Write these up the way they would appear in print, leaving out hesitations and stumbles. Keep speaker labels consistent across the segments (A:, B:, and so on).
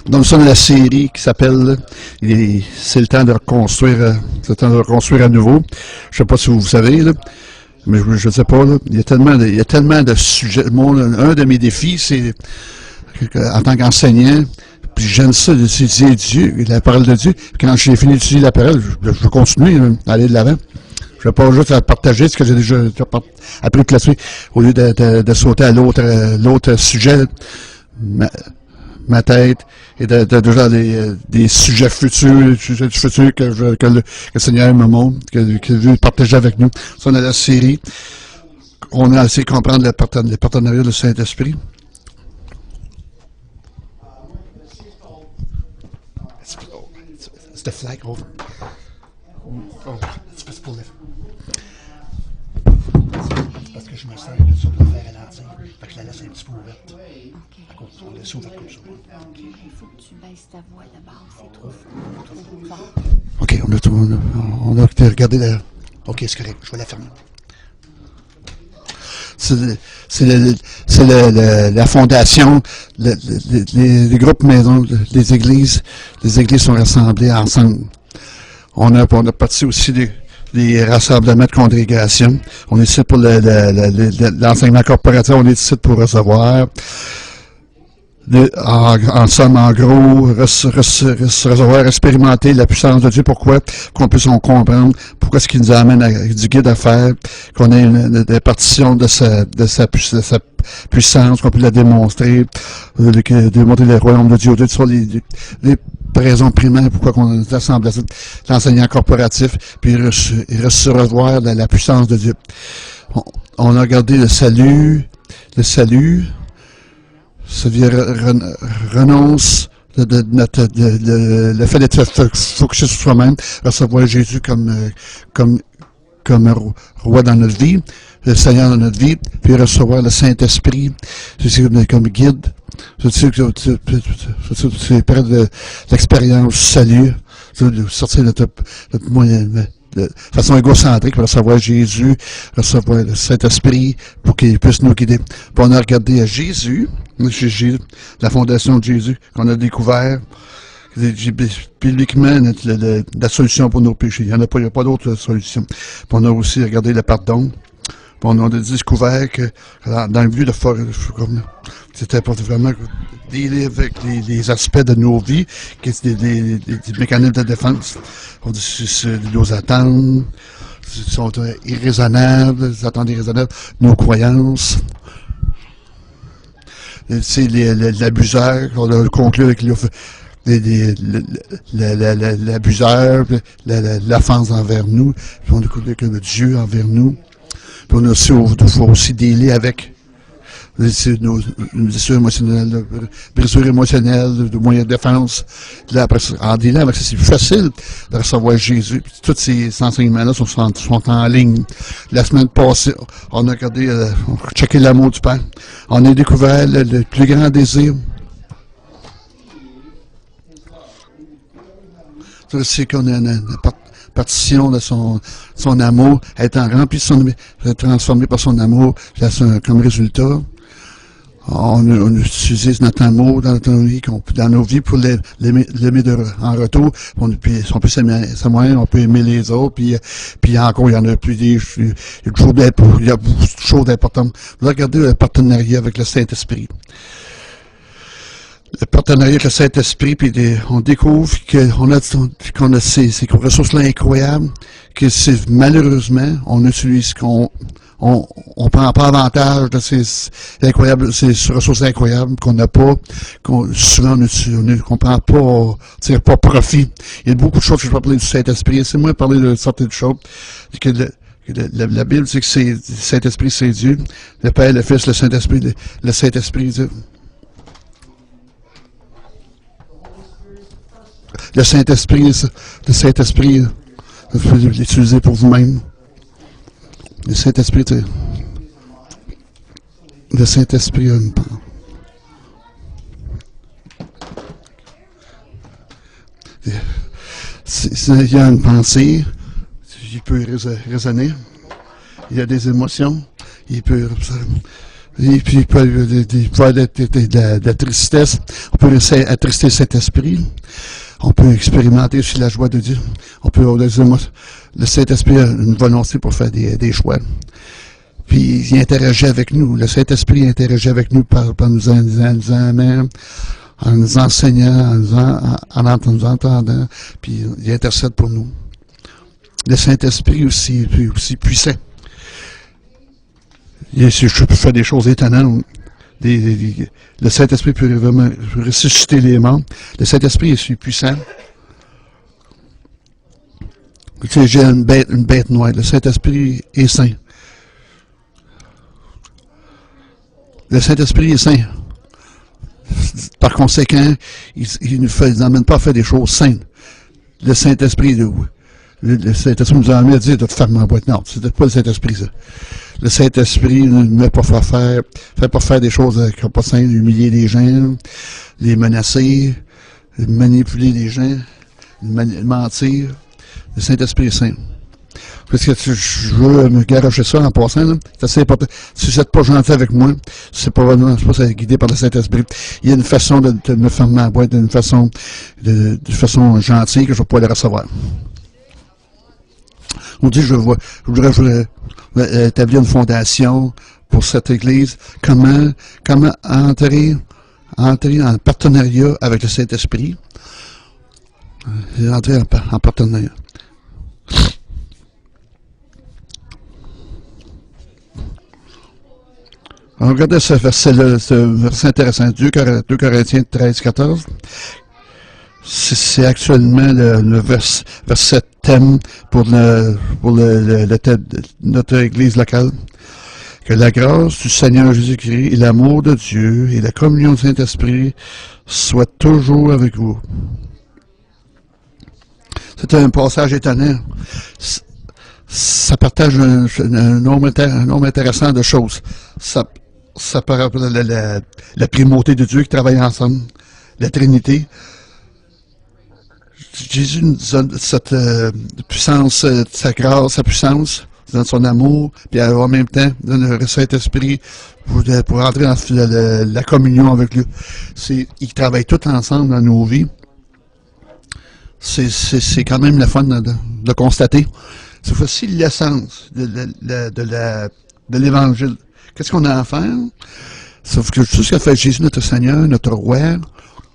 A: Donc, ça, la série qui s'appelle C'est le temps de reconstruire, c'est le temps de reconstruire à nouveau. Je sais pas si vous savez, là, mais je ne sais pas, là, il y a tellement de sujets. Un de mes défis, c'est en tant qu'enseignant, puis j'aime ça d'étudier Dieu, la parole de Dieu. Quand j'ai fini d'étudier la parole, je veux continuer à aller de l'avant. Je ne veux pas juste à partager ce que j'ai déjà appris là-dessus, au lieu de sauter à l'autre sujet, ma tête, et de genre des sujets futurs, que le Seigneur me montre, qu'il veut partager avec nous. Ça, on a la série. On a essayé de comprendre le partenariat du Saint-Esprit. It's the flag over. Oh, it's pour parce que je me sers de ça pour faire ralentir. Fait que je la laisse un petit peu ouverte. Okay. On laisse ouverte comme ça.
B: OK. Il faut que tu baisses ta voix d'abord. C'est trop fort.
A: OK, on a regardé la... OK, c'est correct. Je vais la fermer. C'est la fondation, les groupes maisons, les églises sont rassemblées ensemble. On a parti aussi des rassemblements de congrégation. On est ici pour l'enseignement corporatif, on est ici pour recevoir. En somme, en gros, recevoir, expérimenter la puissance de Dieu. Pourquoi? Qu'on puisse en comprendre. Pourquoi est-ce qu'il nous amène du guide à faire? Qu'on ait une répartition de sa puissance, qu'on puisse la démontrer, démontrer le royaume de Dieu. Ce sont les raisons primaires pourquoi on est assemblé l'enseignant corporatif, puis recevoir la puissance de Dieu. On a regardé le salut, ça vient renonce le fait d'être focusé sur soi-même, recevoir Jésus comme roi dans notre vie, le Seigneur dans notre vie, puis recevoir le Saint-Esprit comme guide. C'est près de l'expérience du salut, de sortir de notre moyen de façon égocentrique, pour recevoir Jésus, recevoir le Saint-Esprit, pour qu'il puisse nous guider. Puis on a regardé à Jésus, la fondation de Jésus, qu'on a découvert, bibliquement, la solution pour nos péchés. Il n'y a pas d'autre solution. Puis on a aussi regardé le pardon. Puis on a découvert que, dans le but de faire, c'était pas vraiment dealer avec les aspects de nos vies, qui sont des mécanismes de défense. On dit c'est nos attentes, sont irraisonnables, les attentes irraisonnables, nos croyances. C'est l'abuseur, on a conclu avec l'abuseur, l'offense envers nous, puis on a conclu avec le Dieu envers nous. Puis on a aussi dealer avec nos blessures émotionnelles, brisures émotionnelles, de moyens de défense. Là, après, en dealant avec ça, c'est plus facile de recevoir Jésus. Puis, tous ces enseignements-là sont en ligne. La semaine passée, on a regardé, on a checké l'amour du Père. On a découvert le plus grand désir. C'est qu'on a une partition de son amour, étant rempli de transformé par son amour, comme résultat. On utilise notre amour dans nos vies pour l'aimer en retour. On peut s'aimer, on peut aimer les autres, puis encore, il y en a plus il y a beaucoup de choses d'importantes. Vous regardez le partenariat avec le Saint-Esprit. Le partenariat avec le Saint-Esprit, puis on découvre qu'on a ces ressources-là incroyables, que malheureusement, on utilise on prend pas avantage de ces ressources incroyables qu'on n'a pas, souvent qu'on prend pas, tire pas profit. Il y a beaucoup de choses que je peux parler du Saint-Esprit. C'est moi parler de certaines choses. Que la Bible dit que le Saint-Esprit, c'est Dieu. Le Père, le Fils, le Saint-Esprit, le Saint-Esprit, Dieu. Le Saint-Esprit, vous pouvez l'utiliser pour vous-même. Le Saint-Esprit, il y a une pensée, il peut raisonner, il y a des émotions, il peut Et puis, il peut y avoir de la tristesse. On peut attrister le Saint-Esprit. On peut expérimenter aussi la joie de Dieu. On peut dire, moi, le Saint-Esprit a une volonté pour faire des choix. Puis, il interagit avec nous. Le Saint-Esprit interagit avec nous par nous aimant, en nous enseignant, en nous entendant. Puis, il intercède pour nous. Le Saint-Esprit aussi puissant. Je peux faire des choses étonnantes. Le Saint-Esprit peut vraiment ressusciter les morts. Le Saint-Esprit est puissant. J'ai une bête noire. Le Saint-Esprit est saint. Le Saint-Esprit est saint. Par conséquent, il ne n'amène pas à faire des choses saintes. Le Saint-Esprit, le Saint-Esprit nous a amené à dire de faire ma boîte. Non, c'était pas le Saint-Esprit, ça. Le Saint-Esprit ne met pas fait pas faire des choses qui ne sont pas saines, humilier les gens, les menacer, manipuler les gens, mentir. Le Saint-Esprit est saint. Parce que je veux me garocher ça en passant, là. C'est assez important. Si vous n'êtes pas gentil avec moi, c'est pas vraiment, je sais pas, guidé par le Saint-Esprit. Il y a une façon de me faire ma boîte, d'une façon gentille que je ne vais pas le recevoir. On dit, je voudrais établir une fondation pour cette Église. Comment entrer en partenariat avec le Saint-Esprit. Entrer en partenariat. Alors, regardez ce verset-là, ce verset intéressant. 2 Corinthiens 13, 14. C'est actuellement le verset thème pour le thème de notre Église locale. Que la grâce du Seigneur Jésus-Christ et l'amour de Dieu et la communion du Saint-Esprit soient toujours avec vous. C'est un passage étonnant. Ça partage un nombre intéressant de choses. Ça parle de la primauté de Dieu qui travaille ensemble, la Trinité. Jésus nous donne cette puissance, sa grâce, sa puissance, donne son amour, puis en même temps, donne le Saint-Esprit pour entrer dans la communion avec lui. Ils travaillent tous ensemble dans nos vies. C'est quand même le fun de constater. C'est aussi l'essence de l'Évangile. Qu'est-ce qu'on a à faire? Sauf que tout ce qu'a fait Jésus, notre Seigneur, notre Roi,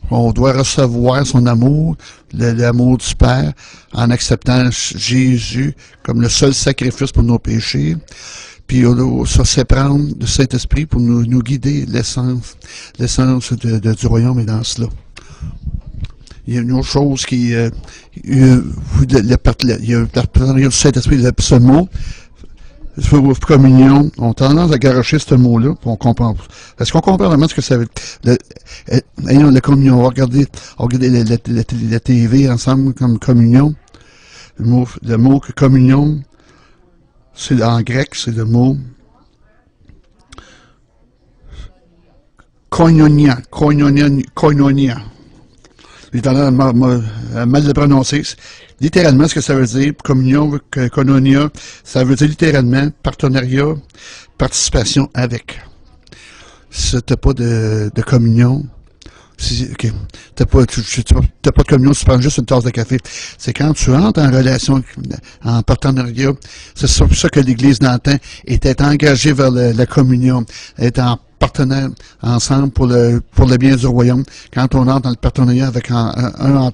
A: on doit recevoir son amour, l'amour du Père, en acceptant Jésus comme le seul sacrifice pour nos péchés. Puis ça, c'est prendre le Saint-Esprit pour nous guider l'essence du royaume est dans cela. Il y a une autre chose il y a le partenariat du Saint-Esprit, ce mot, communion, on a tendance à garocher ce mot-là, puis on comprend. Est-ce qu'on comprend vraiment ce que ça veut dire? Ayons la communion, on va regarder la TV ensemble comme communion. Le mot communion, c'est en grec, c'est le mot koinonia. J'ai tendance à mal le prononcer. Littéralement, ce que ça veut dire, communion, koinonia, ça veut dire littéralement partenariat, participation avec. Si t'as pas de communion, t'as pas de communion, tu prends juste une tasse de café. C'est quand tu entres en relation, en partenariat, c'est pour ça que l'Église d'antan était engagée vers la communion, est en partenaires ensemble pour le bien du royaume. Quand on entre dans le partenariat avec entre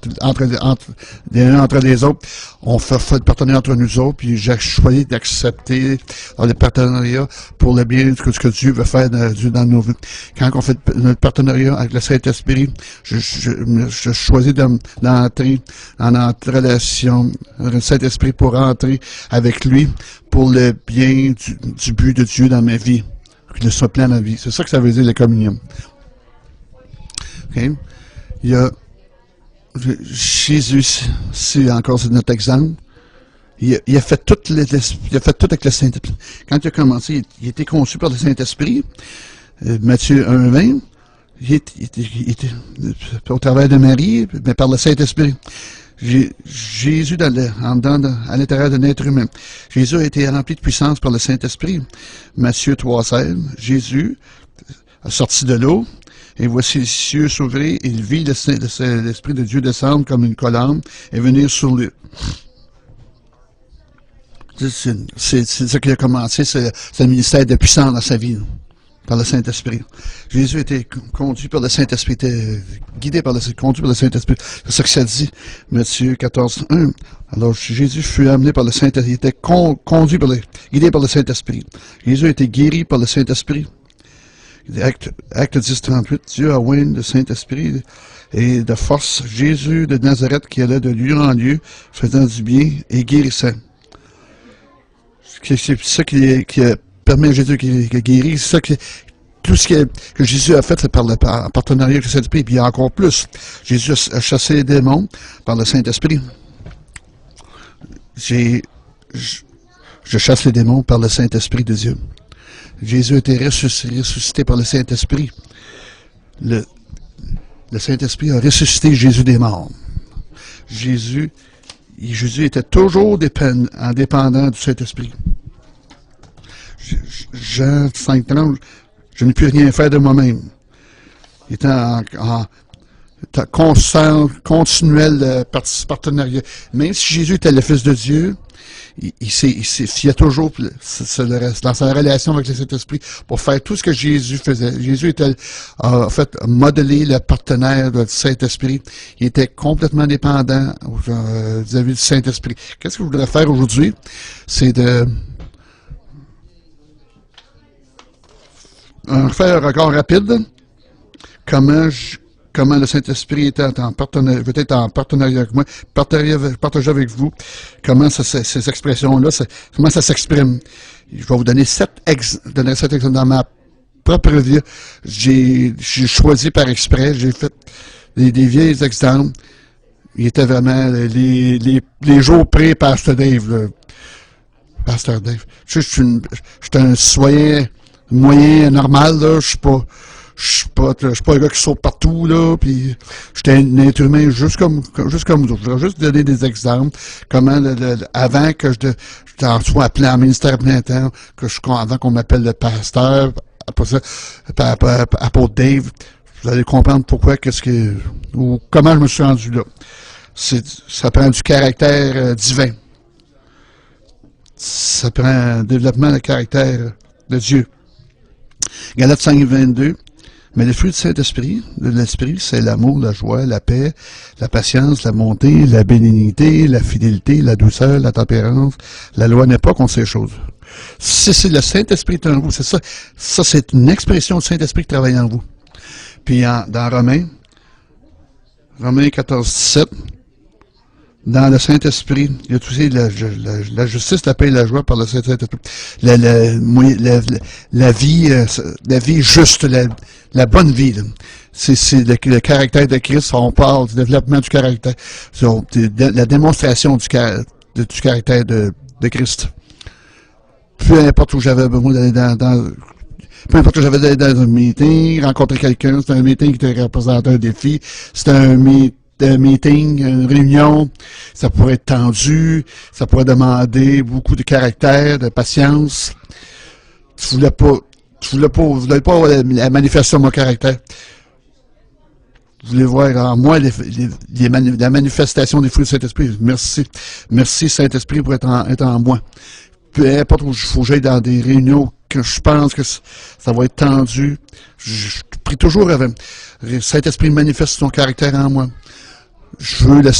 A: les autres, on fait le partenariat entre nous autres, puis j'ai choisi d'accepter le partenariat pour le bien de ce que Dieu veut faire dans nos vies. Quand on fait notre partenariat avec le Saint-Esprit, je choisis d'entrer en relation avec le Saint-Esprit pour entrer avec lui pour le bien du but de Dieu dans ma vie. Le soit plein ma vie. C'est ça que ça veut dire, la communion. Okay? Il y a Jésus, c'est notre exemple. Il a fait tout avec le Saint-Esprit. Quand il a commencé, il était conçu par le Saint-Esprit. Matthieu 1,20. Il était au travers de Marie, mais par le Saint-Esprit. Jésus à l'intérieur d'un être humain. Jésus a été rempli de puissance par le Saint-Esprit. Matthieu 3,16. Jésus, sortit de l'eau, et voici les cieux s'ouvrir, et il vit l'Esprit de Dieu descendre comme une colombe et venir sur lui. C'est ça qui a commencé, c'est le ministère de puissance dans sa vie, par le Saint-Esprit. Jésus était conduit par le Saint-Esprit, était guidé par conduit par le Saint-Esprit. C'est ça que ça dit, Matthieu 14, 1. Alors, Jésus fut amené par le Saint-Esprit, il était guidé par le Saint-Esprit. Jésus a été guéri par le Saint-Esprit. Acte 10, 38, Dieu a oint le Saint-Esprit et de force Jésus de Nazareth qui allait de lieu en lieu, faisant du bien et guérissant. C'est ça qui permet à Jésus qui a guéri, c'est ça tout ce que Jésus a fait, c'est en partenariat avec le Saint-Esprit, puis il y a encore plus. Jésus a chassé les démons par le Saint-Esprit. Je chasse les démons par le Saint-Esprit de Dieu. Jésus a été ressuscité par le Saint-Esprit. Le Saint-Esprit a ressuscité Jésus des morts. Jésus était toujours indépendant du Saint-Esprit. Jean 5:30, je ne puis rien faire de moi-même. Il était en continuel partenariat. Même si Jésus était le Fils de Dieu, il s'est fié toujours dans sa relation avec le Saint-Esprit pour faire tout ce que Jésus faisait. Jésus était, en fait, modelé le partenaire du Saint-Esprit. Il était complètement dépendant vis-à-vis du Saint-Esprit. Qu'est-ce que je voudrais faire aujourd'hui? C'est de faire un regard rapide. Comment le Saint-Esprit était veut être en partenariat avec moi, partager avec vous comment ces expressions-là, comment ça s'exprime. Je vais vous donner 7 exemples dans ma propre vie. J'ai choisi par exprès, j'ai fait des vieilles exemples. Il était vraiment les jours pré-Pasteur Dave. Pasteur Dave. Je suis un citoyen moyen, normal, là. Je suis pas un gars qui saute partout, là, puis j'étais un être humain juste comme vous. Je voudrais juste donner des exemples, comment, avant que je sois appelé en ministère plein temps, avant qu'on m'appelle le pasteur, après ça, apôtre Dave, vous allez comprendre pourquoi, ou comment je me suis rendu là. Ça prend du caractère divin. Ça prend un développement de caractère de Dieu. Galates 5:22. Mais le fruit du Saint-Esprit, de l'Esprit, c'est l'amour, la joie, la paix, la patience, la bonté, la bénignité, la fidélité, la douceur, la tempérance. La loi n'est pas contre ces choses. Si le Saint-Esprit est en vous, c'est ça. Ça, c'est une expression du Saint-Esprit qui travaille en vous. Puis dans Romains 14:17, dans le Saint-Esprit, il y a aussi la justice, la paix et la joie par le Saint-Esprit. La vie juste, la bonne vie. C'est le caractère de Christ. On parle du développement du caractère. La démonstration du caractère de Christ. Peu importe où j'avais besoin d'aller peu importe où j'avais d'aller dans un meeting, rencontrer quelqu'un, c'était un meeting qui te représentait un défi, c'était un meeting, une réunion, ça pourrait être tendu, ça pourrait demander beaucoup de caractère, de patience. Tu voulais pas la manifestation de mon caractère. Vous voulez voir en moi la manifestation des fruits du Saint-Esprit. Merci. Merci Saint-Esprit pour être en moi. Peu importe où il faut que j'aille dans des réunions que je pense que ça va être tendu. Je prie toujours avec Saint-Esprit manifeste son caractère en moi. Je veux le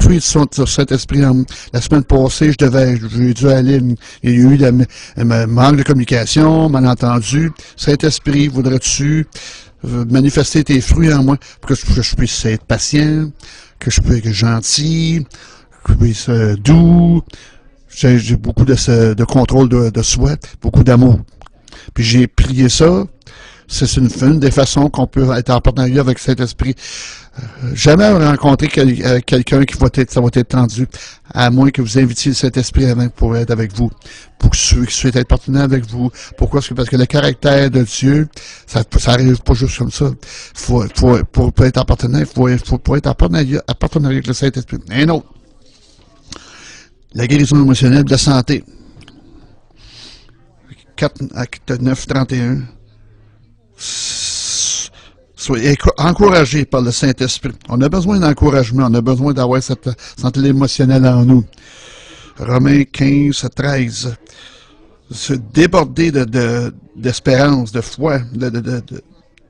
A: fruit du Saint-Esprit. La semaine passée, j'ai dû aller, il y a eu un manque de communication, malentendu. Saint-Esprit, voudrais-tu manifester tes fruits en moi pour que je puisse être patient, que je puisse être gentil, que je puisse être doux. J'ai beaucoup de contrôle de soi, beaucoup d'amour. Puis j'ai prié ça. C'est une des façons qu'on peut être en partenariat avec Saint-Esprit. Jamais rencontrer quelqu'un ça va être tendu, à moins que vous invitiez le Saint-Esprit avant pour être avec vous, pour que je souhaite être partenaire avec vous. Pourquoi? Parce que le caractère de Dieu, ça arrive pas juste comme ça. Pour être en partenariat, pour être en partenariat avec le Saint-Esprit. Un autre. La guérison émotionnelle de la santé. 4 Acte 9, 31. Soyez encouragés par le Saint-Esprit. On a besoin d'encouragement, on a besoin d'avoir cette santé émotionnelle en nous. Romains 15, 13. Se déborder d'espérance, de foi,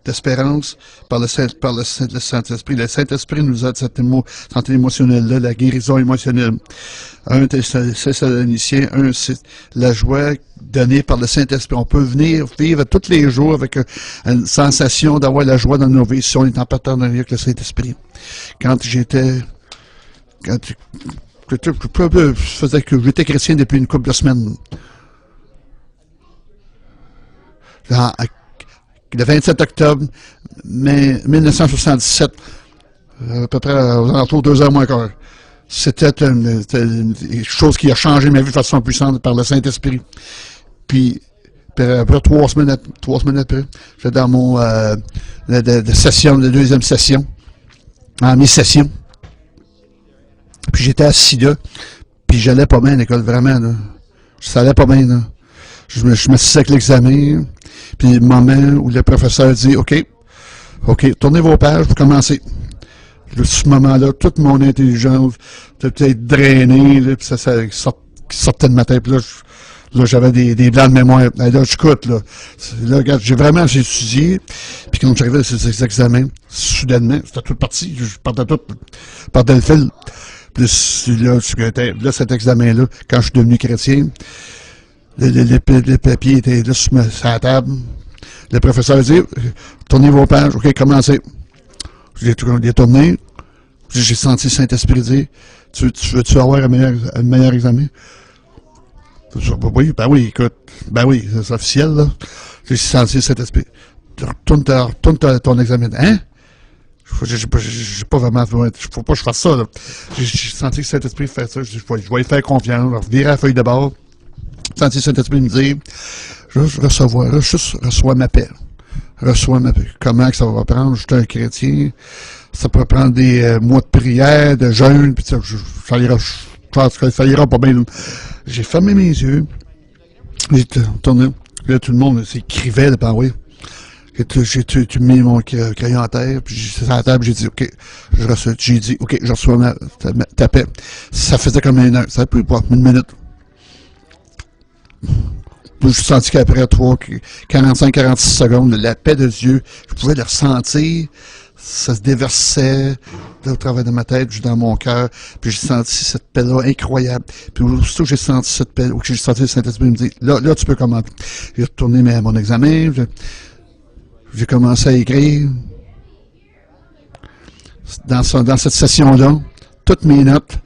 A: d'espérance par le Saint-Esprit. Le Saint-Esprit nous a cette santé émotionnelle-là, la guérison émotionnelle. 1 Thessaloniciens 1, c'est la joie donnée par le Saint-Esprit. On peut venir vivre tous les jours avec une sensation d'avoir la joie dans nos vies si on est en partenariat avec le Saint-Esprit. Quand j'étais j'étais chrétien depuis une couple de semaines. Le 27 octobre 1977, à peu près aux alentours de 2 heures moins quart. C'était une chose qui a changé ma vie de façon puissante par le Saint-Esprit. Puis, après 3 semaines après, j'étais dans mon session, la deuxième session, en mi-session. Puis j'étais assis là, puis j'allais pas bien à l'école, vraiment, là. Ça allait pas bien, là. Je m'assisais avec l'examen, puis le moment où le professeur dit « OK, tournez vos pages pour commencer ». À ce moment-là, toute mon intelligence était peut-être drainée, là, puis ça sortait de ma tête. Là, j'avais des blancs de mémoire. Là, j'écoute, là. Là, regarde, j'ai étudié, puis quand j'arrivais à ces examens, soudainement, c'était tout parti, je partais le fil. Puis là, cet examen-là, quand je suis devenu chrétien, les papiers étaient là sur la table. Le professeur dit « Tournez vos pages, OK, commencez ». J'ai tourné, j'ai senti le Saint-Esprit dire « Tu veux-tu avoir un meilleur examen? » Oui, écoute, c'est officiel, là. J'ai senti le Saint-Esprit. Retourne ton examen. Hein? J'ai pas vraiment, faut pas que je fasse ça, là. J'ai senti que le Saint-Esprit fait ça. Je vais lui faire confiance, je virer la feuille de bord. J'ai senti le Saint-Esprit me dire, juste reçois ma paix. Reçois ma paix. Comment que ça va prendre? Je suis un chrétien. Ça peut prendre des mois de prière, de jeûne, puis ça ira pas bien. J'ai fermé mes yeux. J'ai tourné. Là, tout le monde s'écrivait, là, oui. J'ai mis mon crayon à terre, puis sur la table, j'ai dit, OK, je reçois ta paix. Ça faisait comme 1 heure. Ça a pris pas 1 minute. Puis je senti qu'après 45-46 secondes, la paix de Dieu, je pouvais le ressentir. Ça se déversait là, au travers de ma tête, dans mon cœur. Puis j'ai senti cette paix-là incroyable. Puis aussitôt que j'ai senti cette paix, ou que j'ai senti le Saint-Esprit me dire, là, tu peux commencer. J'ai retourné mon examen. J'ai commencé à écrire. Dans cette session-là, toutes mes notes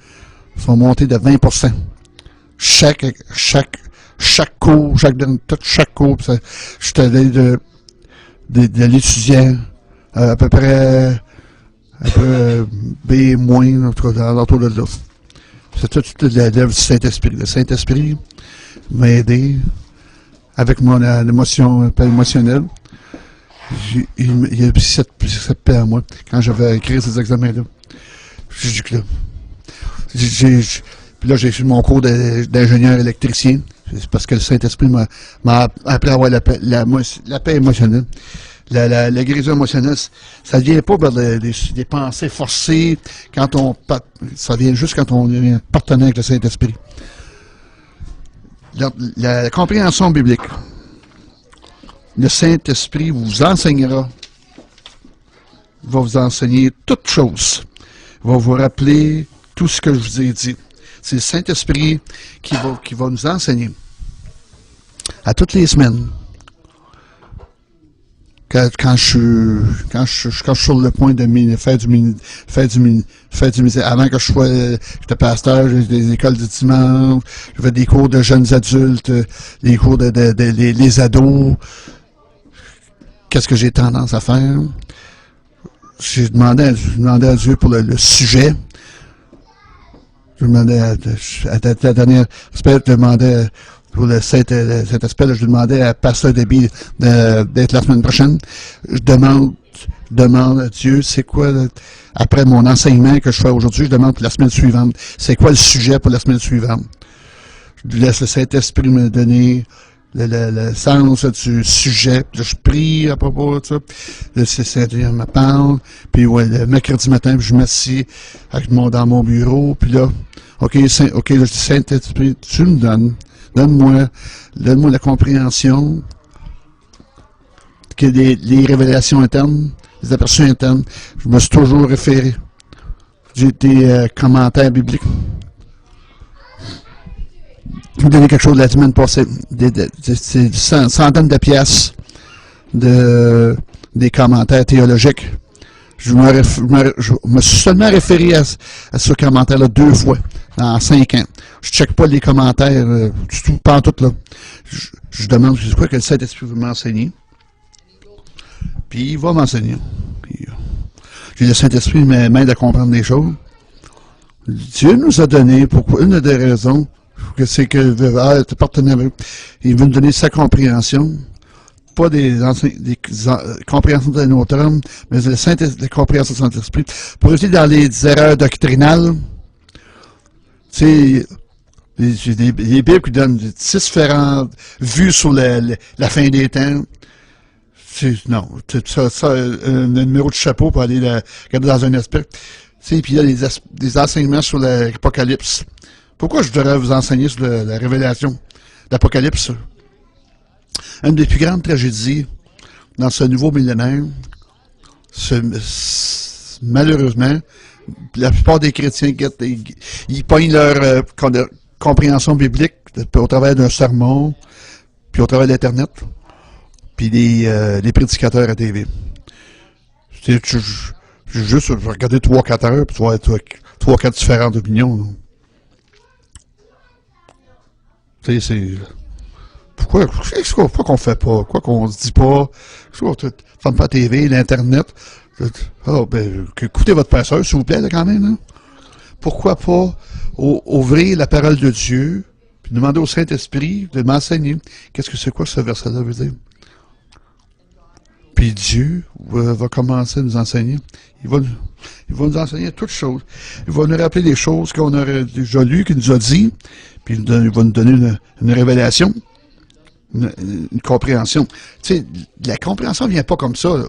A: sont montées de 20%. Chaque cours, chaque cours, j'étais allé de l'étudiant à peu près B-, en tout cas, dans l'entour de là. C'est toute l'œuvre du Saint-Esprit. Le Saint-Esprit m'a aidé avec mon émotion émotionnelle. Il y a cette paix à moi quand j'avais écrit ces examens-là. Puis là, j'ai fait mon cours d'ingénieur électricien. C'est parce que le Saint-Esprit m'a appris à avoir la paix émotionnelle. La guérison émotionnelle, ça ne vient pas par des pensées forcées, ça vient juste quand on est partenaire avec le Saint-Esprit. La compréhension biblique. Le Saint-Esprit vous enseignera, va vous enseigner toutes choses, va vous rappeler tout ce que je vous ai dit. C'est le Saint-Esprit qui va nous enseigner à toutes les semaines. Quand je suis sur le point de faire du ministère, avant que j'étais pasteur, j'ai des écoles de dimanche, je fais des cours de jeunes adultes, des cours les ados. Qu'est-ce que j'ai tendance à faire? J'ai demandé à Dieu pour le sujet. Je demandais à la dernière aspect, je demandais pour cet aspect, je demandais à Pasteur Debbie d'être la semaine prochaine. Je demande à Dieu, c'est quoi, après mon enseignement que je fais aujourd'hui, je demande pour la semaine suivante, c'est quoi le sujet pour la semaine suivante. Je laisse le Saint-Esprit me donner le sens du sujet. Puis là, je prie à propos de ça. Le Seigneur me parle. Puis ouais, le mercredi matin, je m'assieds dans mon bureau. Puis là, OK, là, je dis, Saint-Esprit, tu me donnes. Donne-moi la compréhension, que les révélations internes, les aperçus internes. Je me suis toujours référé. J'ai des commentaires bibliques. Je vous donner quelque chose de la semaine passée. C'est centaines de pièces des commentaires théologiques. Je me suis seulement référé à ce commentaire-là 2 fois en 5 ans. Je ne check pas les commentaires du tout, pas en tout là. Je demande, c'est quoi que le Saint-Esprit veut m'enseigner. Puis il va m'enseigner. J'ai le Saint-Esprit m'aide à comprendre les choses. Dieu nous a donné, pourquoi une des raisons, que c'est que il veut nous donner sa compréhension, pas des compréhensions de notre homme, mais la compréhension de Saint-Esprit, pour éviter dans les erreurs doctrinales. Tu sais, les Bibles qui donnent 6 différentes vues sur la fin des temps. Non, ça un numéro de chapeau pour aller regarder dans un aspect. Puis il y a des enseignements sur l'Apocalypse. Pourquoi je devrais vous enseigner sur la révélation d'Apocalypse? Une des plus grandes tragédies dans ce nouveau millénaire, malheureusement, la plupart des chrétiens, ils pognent leur compréhension biblique au travers d'un sermon, puis au travers de l'Internet, puis des prédicateurs à TV. Juste regarder 3-4 heures, puis tu vas avoir 3-4 différentes opinions. Tu sais, c'est... Pourquoi qu'on fait pas? Pourquoi qu'on se dit pas? Pourquoi qu'on ne ferme pas la TV, l'Internet? Écoutez votre pasteur, s'il vous plaît, là, quand même. Hein? Pourquoi pas ouvrir la parole de Dieu, puis demander au Saint-Esprit de m'enseigner? Qu'est-ce que c'est quoi ce verset-là veut dire? Puis Dieu va commencer à nous enseigner. Il va nous enseigner toutes choses. Il va nous rappeler des choses qu'on aurait déjà lues, qu'il nous a dit, puis il va nous donner une révélation, une compréhension. Tu sais, la compréhension ne vient pas comme ça.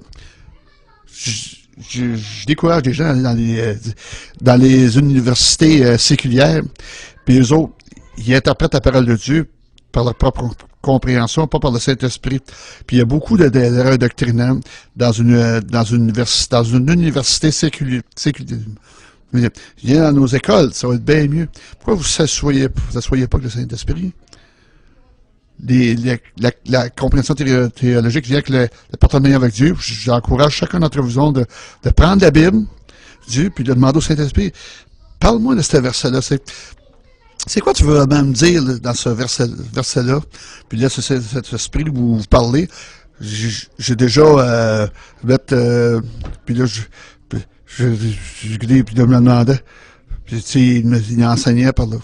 A: Je décourage des gens à aller dans les universités séculières, puis eux autres, ils interprètent la parole de Dieu par leur propre compréhension, pas par le Saint-Esprit. Puis il y a beaucoup d'erreurs doctrinales dans une université séculière. Viens dans nos écoles, ça va être bien mieux. Pourquoi vous ne s'assoyez pas avec le Saint-Esprit? La compréhension théologique vient avec le partenariat avec Dieu. J'encourage chacun d'entre vous de prendre la Bible, Dieu, puis de demander au Saint-Esprit, parle-moi de ce verset-là. C'est quoi tu veux vraiment me dire là, dans ce verset-là? Puis là, c'est cet esprit où vous parlez. J'ai déjà puis là, puis il me demandait. Puis tu sais, il enseignait par là.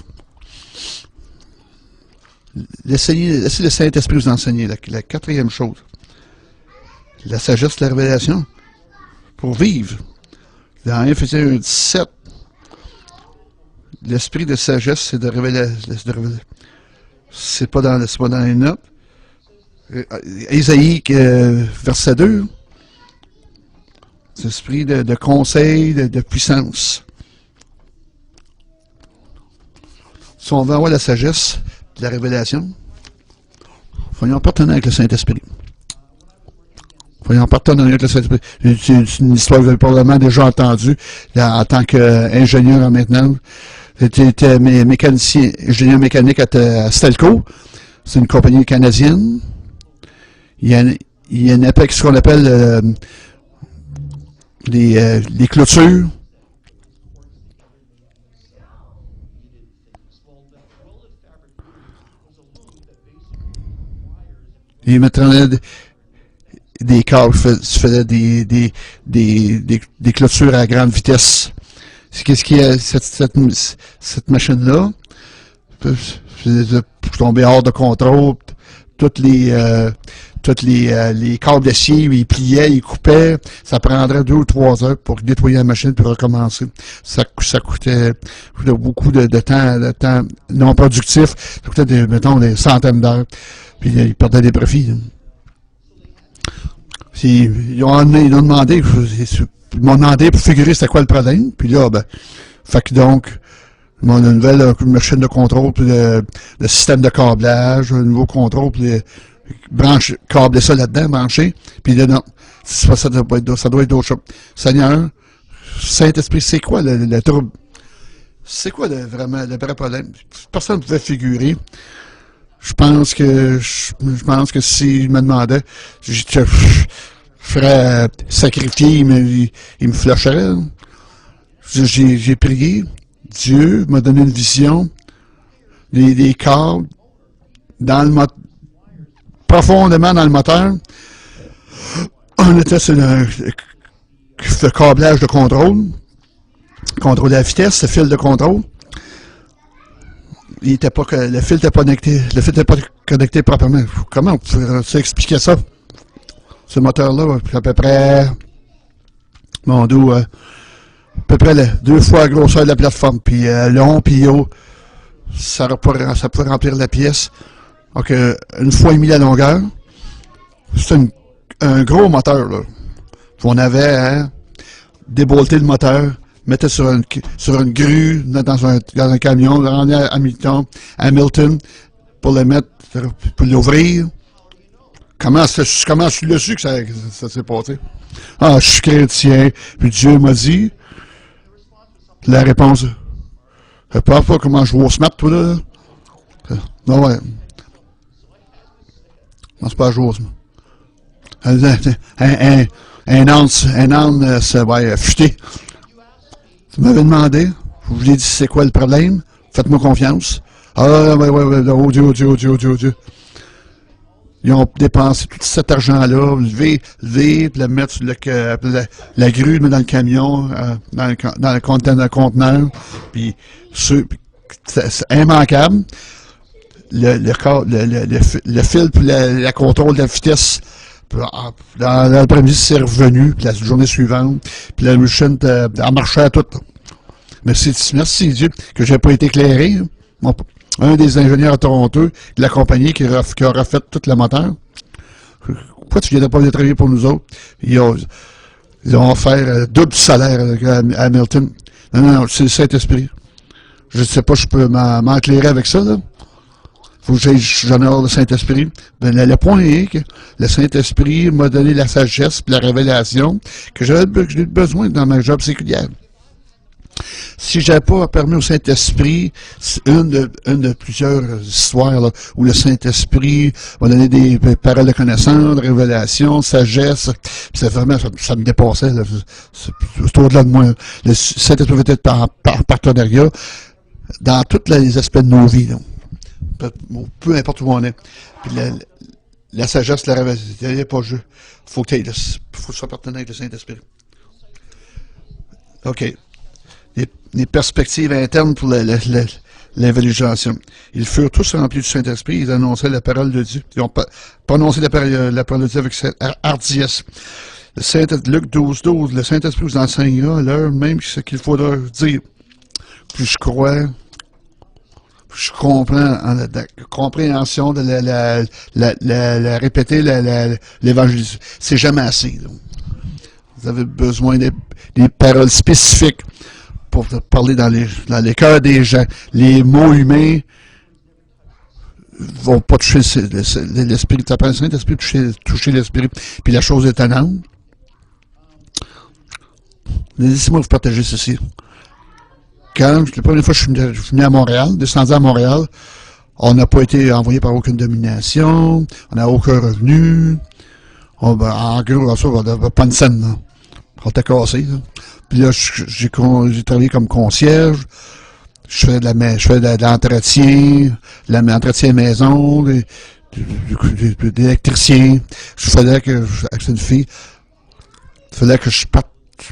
A: Laissez le Saint-Esprit vous enseigner. La 4e chose. La sagesse de la révélation. Pour vivre. Dans Éphésiens 1:17. L'esprit de sagesse, c'est de révéler. C'est pas dans les notes. Ésaïe, verset 2. L'esprit de conseil, de puissance. Si on veut avoir la sagesse, de la révélation, soyons partenaires avec le Saint-Esprit. Soyons partenaires avec le Saint-Esprit. C'est une histoire que vous avez probablement déjà entendue en tant qu'ingénieur en maintenance. J'étais mécanicien, ingénieur mécanique à Stelco. C'est une compagnie canadienne. Il y a ce qu'on appelle les clôtures. Ils mettraient des câbles, tu faisais des clôtures à grande vitesse. Qu'est-ce qu'il y a cette machine-là? Je tombais hors de contrôle. Toutes les câbles d'acier, ils pliaient, ils coupaient. Ça prendrait 2 ou 3 heures pour nettoyer la machine puis recommencer. Ça coûtait beaucoup de temps non productif. Ça coûtait, mettons, des centaines d'heures. Puis ils perdaient des profits. Puis, ils m'ont demandé pour figurer c'était quoi le problème. Puis là, ben, fait que donc, ils m'ont une nouvelle machine de contrôle, puis le système de câblage, un nouveau contrôle, puis câbler ça là-dedans, brancher. Puis là, non, ça doit être d'autres choses. Seigneur, Saint-Esprit, c'est quoi le trouble? C'est quoi vraiment le vrai problème? Personne ne pouvait figurer. Je pense que s'il me demandait, je ferais sacrifier, il me flusherait. J'ai prié. Dieu m'a donné une vision. Des câbles profondément dans le moteur. On était sur le câblage de contrôle. Contrôle de la vitesse, le fil de contrôle. Le fil n'était pas connecté proprement. Comment on peut expliquer ça? Ce moteur-là, à peu près, mon dos, à peu près 2 fois la grosseur de la plateforme. Puis long, puis haut, ça pourrait remplir la pièce. Donc, 1 fois et demi la longueur. C'est un gros moteur, là. Puis on avait débolté le moteur, mettait sur une grue dans un camion, le ramenait à Hamilton pour le mettre, pour l'ouvrir. Comment je suis dessus que ça s'est passé? Ah, je suis chrétien. Puis Dieu m'a dit, la réponse, je ne sais pas comment je vais au SMAP, toi, là. Non, ouais. Non, c'est pas à jouer au SMAP. Un âne, ça va fuiter. Vous m'avez demandé, je vous ai dit c'est quoi le problème, faites-moi confiance. Ah, ouais, oh Dieu. Ils ont dépensé tout cet argent-là, lever, puis le mettre sur la grue, le mettre dans le camion, dans le conteneur, puis c'est immanquable. Le fil, puis la contrôle de la vitesse, dans l'après-midi, c'est revenu, puis la journée suivante, puis la machine a marché à tout. Merci Dieu que j'ai pas été éclairé. Un des ingénieurs à Toronto de la compagnie qui a refait tout le moteur. Pourquoi tu viendrais pas venir travailler pour nous autres? Ils ont offert double salaire à Hamilton. Non, c'est le Saint-Esprit. Je ne sais pas si je peux m'éclairer avec ça, là. Faut que j'honore le Saint-Esprit. Ben, le point est que le Saint-Esprit m'a donné la sagesse et la révélation que j'ai besoin dans ma job séculière. Si j'avais pas permis au Saint-Esprit, une de plusieurs histoires là, où le Saint-Esprit m'a donné des paroles de connaissance, de révélation, de sagesse, c'est vraiment, ça me dépassait, c'est au-delà de moi. Le Saint-Esprit était en partenariat dans tous les aspects de nos vies, là. Peu importe où on est. Puis la sagesse, la révélation, il n'y a pas de jeu. Faut que tu sois partenaire avec le Saint-Esprit. OK. Les perspectives internes pour l'évangélisation. Ils furent tous remplis du Saint-Esprit, ils annonçaient la parole de Dieu. Ils ont prononcé la parole de Dieu avec cette hardiesse. Luc 12, le Saint-Esprit vous enseignera à l'heure même ce qu'il faudra dire. Plus je crois, plus je comprends, la compréhension de la répéter l'évangélisation. C'est jamais assez. Donc. Vous avez besoin des paroles spécifiques pour parler dans les cœurs des gens. Les mots humains vont pas toucher l'esprit. Ça prend le Saint-Esprit toucher l'esprit. Puis la chose étonnante, laissez-moi vous partager ceci. Quand la première fois que je suis venu à Montréal, descendu à Montréal, on n'a pas été envoyé par aucune domination, on n'a aucun revenu. En gros, ça, on n'avait pas une scène, là. On était cassé, là. Puis là, j'ai travaillé comme concierge. Je fais de l'entretien, l'entretien maison, de l'électricien. Je faisais que, avec une fille, il fallait que je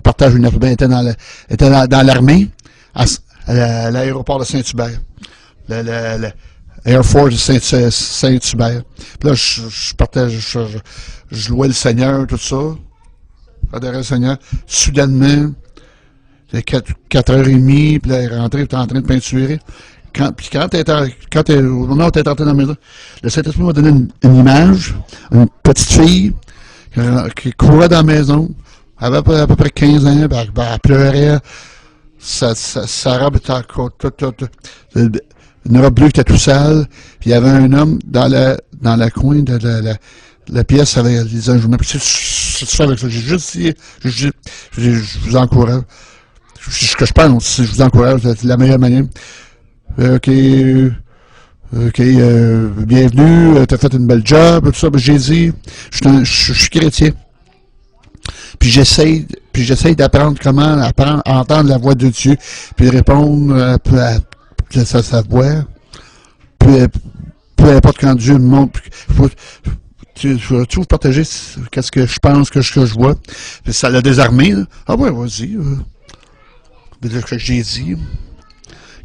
A: partage une affaire. Elle était dans l'armée, à l'aéroport de Saint-Hubert. Air Force de Saint-Hubert. Puis là, je louais le Seigneur, tout ça. J'adorais le Seigneur. Soudainement, c'est 4h30, puis là, elle est rentrée, elle était en train de peinturer. au moment où tu es entré dans la maison, le Saint-Esprit m'a donné une image, une petite fille qui courait dans la maison, elle avait à peu près 15 ans, elle pleurait, sa robe était encore une robe bleue qui était tout sale, puis il y avait un homme dans la coin de la pièce avec les enjouements. Puis c'est ça avec ça. J'ai juste dit, je vous encourage. C'est ce que je pense, je vous encourage, c'est la meilleure manière. OK, bienvenue, t'as fait une belle job, tout ça. Ben, j'ai dit, je suis chrétien. Puis j'essaye d'apprendre comment entendre la voix de Dieu, puis répondre à sa voix. Peu importe quand Dieu me montre. Je vais tout vous partager qu'est-ce que je pense, que je vois. Puis ça l'a désarmé. Là. Ah ouais, vas-y. Ce que j'ai dit.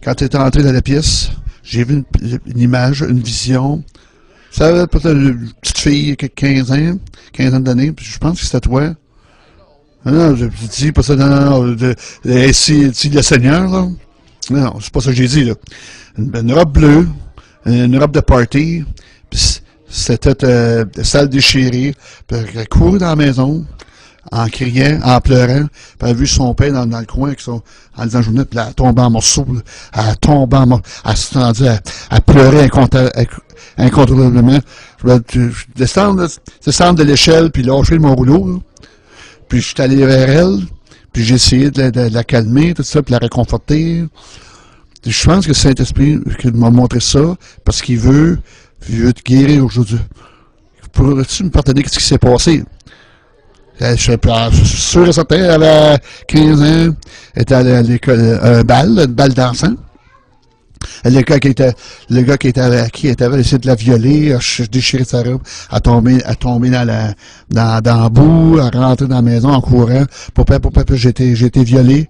A: Quand tu es entré dans la pièce, j'ai vu une image, une vision. Ça avait peut-être une petite fille, 15 ans d'années, puis je pense que c'était toi. Non, je dis pas ça, non, c'est le Seigneur, là. Non, c'est pas ça que j'ai dit, là. Une robe bleue, une robe de party, puis c'était salle déchirée, puis elle courait dans la maison, en criant, en pleurant, puis elle a vu son père dans le coin, en disant journée, puis elle tombait en morceaux, elle tombait en morceaux, elle pleurait incontrôlablement. Je descendre de l'échelle, puis lâcher mon rouleau, là. Puis je suis allé vers elle, puis j'ai essayé de la calmer, tout ça, puis la réconforter. Je pense que le Saint-Esprit m'a montré ça, parce qu'il veut te guérir aujourd'hui. Pourrais-tu me partager ce qui s'est passé? Je suis sûr et certain, elle avait 15 ans, elle était à l'école, une balle dansant. Le gars qui était avec qui elle avait essayé de la violer, a déchiré sa robe, a tombé dans la boue, a rentré dans la maison en courant. Papa, j'ai été violé.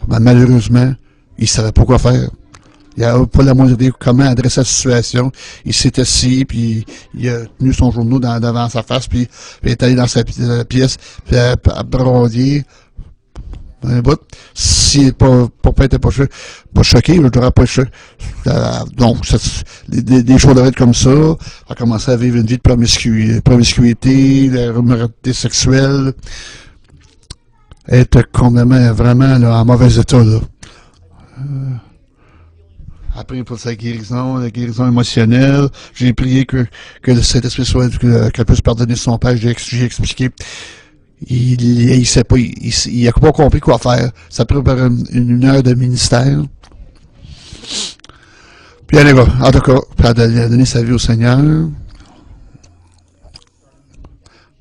A: Ben, malheureusement, il savait pas quoi faire. Il n'avait pas la moindre idée comment adresser la situation. Il s'est assis, puis il a tenu son journaux devant sa face, puis il est allé dans sa pièce, puis à brodier. Un bout. Si papa était pas choqué, je n'aurais pas choqué. Donc, des choses doivent être comme ça. On a commencé à vivre une vie de promiscuité, de immoralité sexuelle. Être complètement, vraiment, là, en mauvais état, là. Après, pour sa guérison, la guérison émotionnelle, j'ai prié que le Saint-Esprit qu'elle puisse pardonner son père. J'ai expliqué. Il sait pas, il a pas compris quoi faire. Ça prend une heure de ministère. Puis elle va, en tout cas, elle a donné sa vie au Seigneur.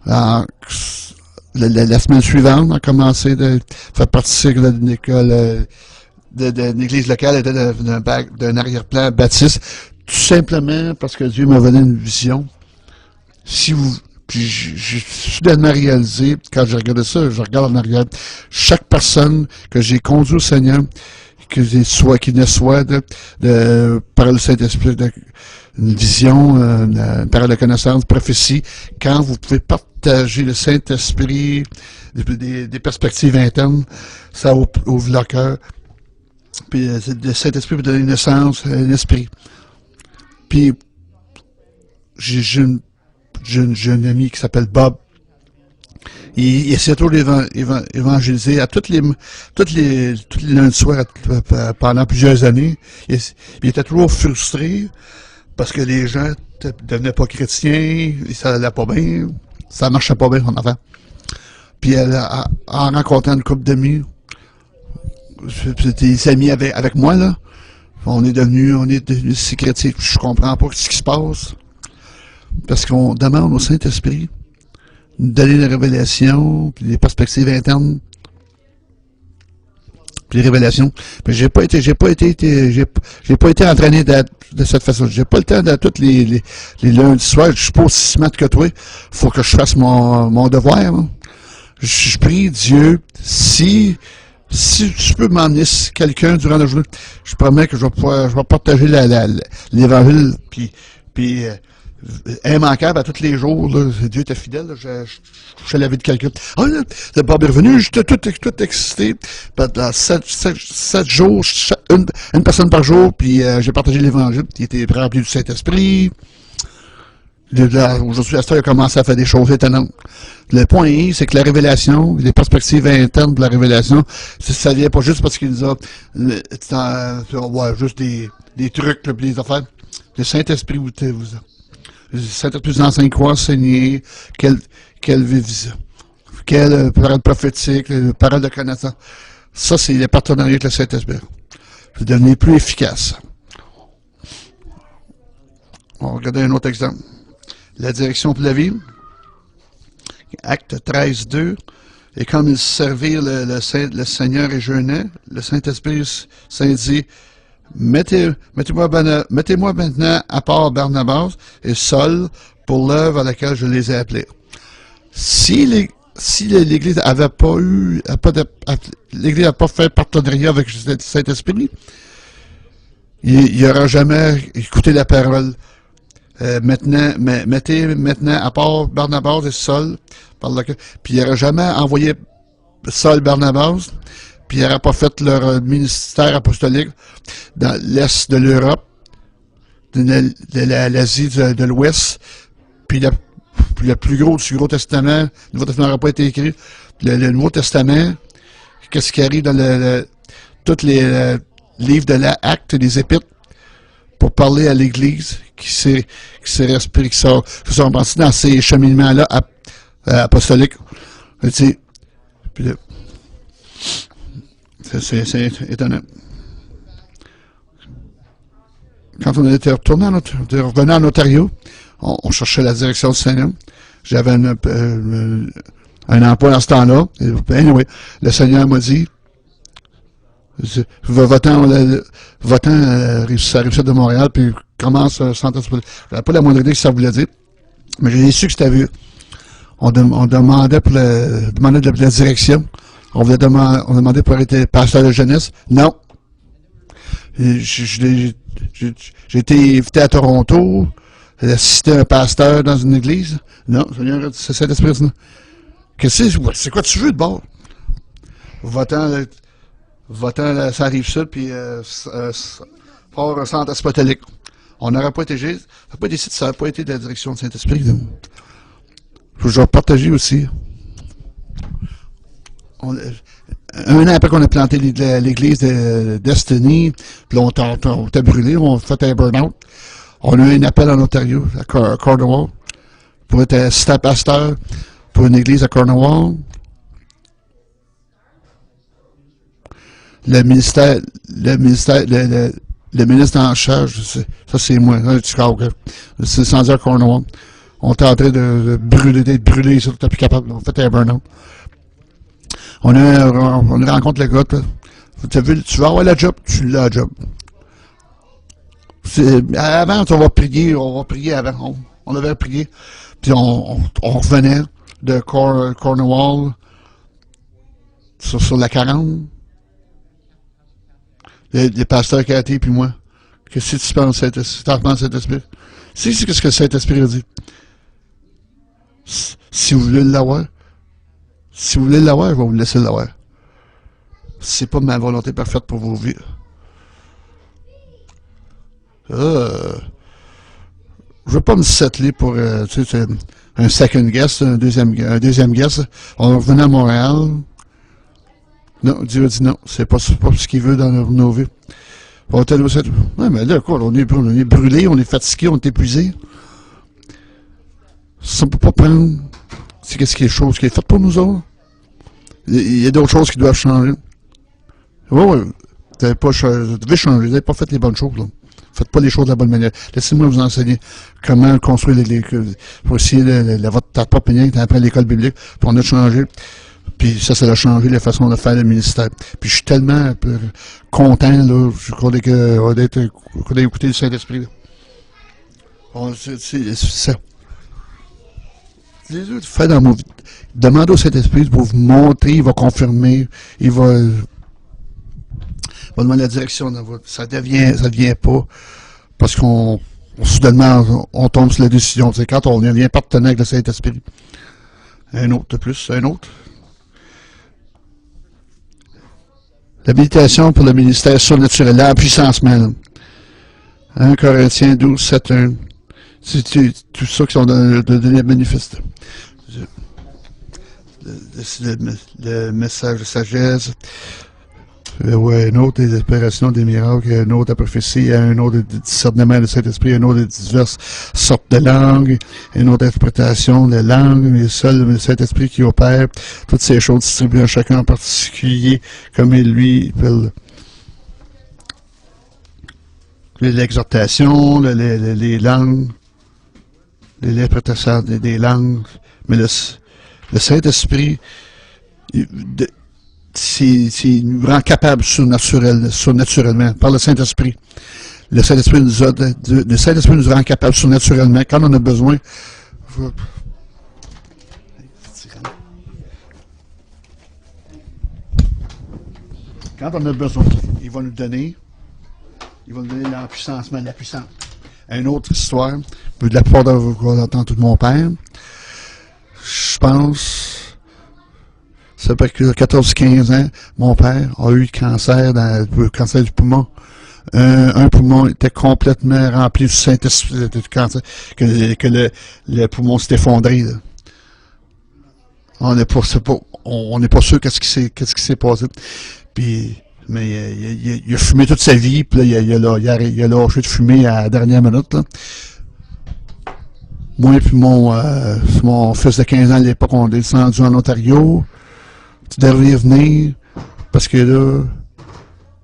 A: Alors, la semaine suivante, on a commencé de faire partie d'une école, d'une église locale, était d'un arrière-plan baptiste, tout simplement parce que Dieu m'a donné une vision. Puis j'ai soudainement réalisé, quand j'ai regardé ça, je regarde en arrière, chaque personne que j'ai conduit au Seigneur, qu'il ne soit par le Saint-Esprit, une vision, une parole de connaissance, prophétie, quand vous pouvez partager le Saint-Esprit, des perspectives internes, ça ouvre le cœur. Puis le Saint-Esprit vous donne naissance, un esprit. Puis j'ai un ami qui s'appelle Bob. Il essaie toujours d'évangéliser à toutes les lundis soirs pendant plusieurs années. Il était toujours frustré parce que les gens ne devenaient pas chrétiens, ça allait pas bien, ça marchait pas bien son affaire. Puis en rencontrant une couple d'amis, des amis avec moi, là, on est devenus si chrétiens. Je comprends pas ce qui se passe. Parce qu'on demande au Saint-Esprit de donner des révélations, puis des perspectives internes, puis les révélations. Mais j'ai pas été entraîné de cette façon. J'ai pas le temps de tous les lundis soirs. Je suis pas aussi smart que toi. Faut que je fasse mon devoir. Hein. Je prie Dieu, si tu peux m'emmener quelqu'un durant la journée, je promets que je vais partager l'évangile, puis immanquable à tous les jours. Là. Dieu était fidèle. Là. Je l'avais de quelqu'un. Ah, là, c'est Bob est revenu, j'étais tout excité. Pendant 7 jours, une personne par jour, puis j'ai partagé l'Évangile. Il était rempli du Saint-Esprit. Aujourd'hui, Astor a commencé à faire des choses étonnantes. Le point, c'est que la révélation, les perspectives internes de la révélation, ça vient pas juste parce qu'il nous a juste des trucs, là, des affaires. Le Saint-Esprit le Saint-Esprit vous enseigne quoi enseigner, quelle vision, quelle parole prophétique, parole de connaissance. Ça, c'est les partenariats avec le Saint-Esprit. Vous devenez plus efficace. On va regarder un autre exemple. La direction pour la vie. Acte 13.2. Et comme ils servirent le Seigneur et jeûnaient, le Saint-Esprit dit, mettez-moi maintenant à part Barnabas et Saul pour l'œuvre à laquelle je les ai appelés. Si l'Église n'avait pas l'Église n'a pas fait partenariat avec le Saint-Esprit, il n'y aura jamais écouté la parole. Mettez maintenant à part Barnabas et Saul, puis il n'aurait jamais envoyé Saul Barnabas, puis il n'aurait pas fait leur ministère apostolique dans l'Est de l'Europe, de l'Asie de l'Ouest, puis le plus gros du Gros Testament, le Nouveau Testament n'aurait pas été écrit. Le Nouveau Testament, qu'est-ce qui arrive dans tous les livres de l'Acte, les Épîtres, pour parler à l'Église qui s'est sont pensés dans ces cheminements-là apostoliques. C'est étonnant. Quand on était revenu en Ontario, on cherchait la direction du Seigneur. J'avais un emploi dans ce temps-là. Anyway, le Seigneur m'a dit, va-t'en à la Rive-Sud de Montréal, puis commence un centre hospitalier. Je n'avais pas la moindre idée que ça voulait dire, mais j'ai su que c'était vu. On demandait de la direction. On demandait pour être pasteur de jeunesse. Non. J'ai été invité à Toronto, assister à un pasteur dans une église. Non, Seigneur, c'est Saint-Esprit. C'est quoi tu veux de bord? Va-t'en ça arrive sud, puis fort un centre hospitalique. On n'aurait pas été ici, ça n'aurait pas été de la direction de Saint-Esprit. Je vais partager aussi. Un an après qu'on a planté l'église de Destiny, puis on t'a brûlé, on a fait un burn-out. On a eu un appel en Ontario, à Cornwall, pour être assistant pasteur pour une église à Cornwall. Le ministre en charge, ça c'est moi, c'est sans dire Cornwall. On était en train d'être brûlé, ça, t'es plus capable. On fait un burn-out. On rencontre le gars, tu vas avoir la job, tu l'as la job. Avant, on va prier avant. On avait prié. Puis on revenait de Cornwall sur la 40. Les pasteurs qui a été, puis moi. Qu'est-ce que tu penses, Saint-Esprit? C'est ce que le Saint-Esprit a dit. Si vous voulez l'avoir, je vais vous laisser l'avoir. C'est pas ma volonté parfaite pour vos vies. Je veux pas me settler pour un second guest, un deuxième guest. On revenait à Montréal. Non, Dieu a dit non. C'est pas ce qu'il veut dans nos vies. Ouais, mais là, quoi, on est brûlé, on est fatigué, on est épuisé. Ça ne peut pas prendre. C'est qu'est-ce qui est chose qui est faite pour nous autres. Il y a d'autres choses qui doivent changer. Oui. Vous devez changer. Vous n'avez pas fait les bonnes choses, là. Faites pas les choses de la bonne manière. Laissez-moi vous enseigner comment construire pour essayer votre propre manière après l'école biblique. Puis on a changé. Puis ça a changé la façon de faire le ministère. Puis je suis tellement content, là, qu'on ait écouté le Saint-Esprit. C'est ça. Les autres faits dans mon vie. Demandez au Saint-Esprit pour vous montrer, il va confirmer, il va demander la direction dans votre. Ça devient pas. Parce qu'on soudainement, on tombe sur la décision. C'est quand on est lien partenaire avec le Saint-Esprit. Un autre de plus, un autre. L'habilitation pour le ministère surnaturel, la puissance même. 1 Corinthiens 12, 7, 1. C'est tout ça qui sont données manifestes. Le message de sagesse. Ouais, un autre des opérations, des miracles, un autre de prophétie, un autre de discernement de Saint-Esprit, un autre de diverses sortes de langues, une autre interprétation de langues, mais seul le Saint-Esprit qui opère toutes ces choses distribuées à chacun en particulier, comme il lui veut. L'exhortation, les langues, l'interprétation des langues, mais le Saint-Esprit, c'est nous rend capable surnaturellement, par le Saint-Esprit. Le Saint-Esprit nous rend capable surnaturellement, quand on a besoin. Quand on a besoin, il va nous donner la puissance, mais la puissance. Une autre histoire, de la plupart de vous entendez tout de mon père. Je pense, ça fait que 14-15 ans, mon père a eu le cancer du poumon. Un poumon était complètement rempli du Saint-Esprit, du cancer, que le poumon s'est effondré. Là. On n'est pas sûr qu'est-ce qui s'est passé. Puis, mais il a fumé toute sa vie, puis là, il a lâché de fumer à la dernière minute. Là. Moi et puis mon fils de 15 ans à l'époque, on est descendu en Ontario. Tu devrais venir, parce que là,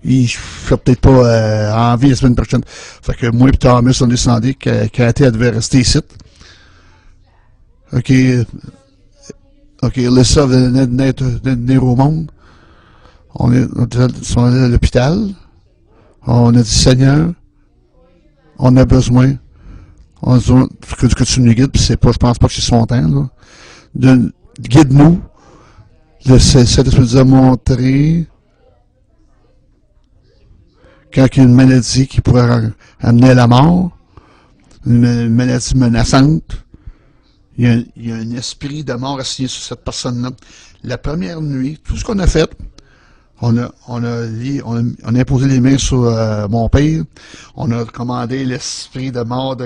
A: il ne fait peut-être pas en vie la semaine prochaine. Fait que moi et Thomas, on est descendu, Cathy, elle devait rester ici. OK, Lisa venait de venir au monde. On est allé à l'hôpital. On a dit, Seigneur, on a besoin. On dit que tu nous guides, puis je pense pas que c'est son temps, là. Guide-nous. Le Saint-Esprit nous a montré quand il y a une maladie qui pourrait amener à la mort, une maladie menaçante, il y a un esprit de mort assigné sur cette personne-là. La première nuit, tout ce qu'on a fait, on a imposé les mains sur mon père. On a commandé l'esprit de mort